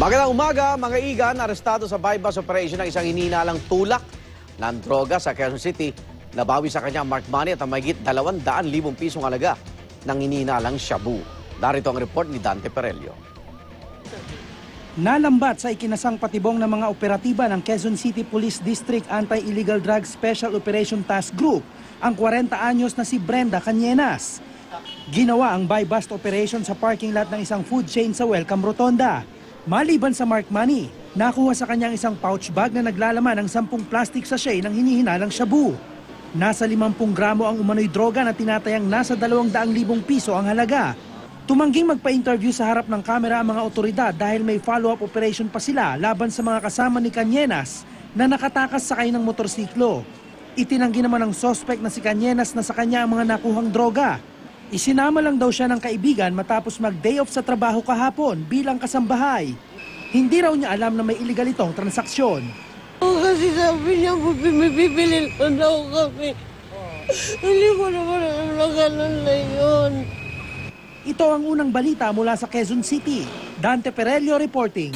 Magandang umaga, mga igan. Arestado sa bypass operation ng isang hininalang tulak ng droga sa Quezon City. Nabawi sa kanya ang marked money at ang mahigit 200,000 pisong halaga ng hininalang shabu. Narito ang report ni Dante Perello. Nalambat sa ikinasang patibong ng mga operatiba ng Quezon City Police District Anti-Illegal Drugs Special Operation Task Group ang 40 anyos na si Brenda Cañenas. Ginawa ang buy-bust operation sa parking lot ng isang food chain sa Welcome Rotonda. Maliban sa marked money, nakuha sa kanyang isang pouch bag na naglalaman ng 10 plastic sachet ng hinihinalang shabu. Nasa 50 gramo ang umano'y droga na tinatayang nasa 200,000 piso ang halaga. Tumangging magpa-interview sa harap ng kamera ang mga otoridad dahil may follow-up operation pa sila laban sa mga kasama ni Cañenas na nakatakas sakay ng motorsiklo. Itinanggi naman ng suspect na si Cañenas na sa kanya ang mga nakuhang droga. Isinama lang daw siya ng kaibigan matapos mag-day off sa trabaho kahapon bilang kasambahay. Hindi raw niya alam na may illegal itong transaksyon. Kasi sabi niya, bibili ko daw kami. Hindi ko naman alam na ganun na yun. Ito ang unang balita mula sa Quezon City. Dante Perello reporting.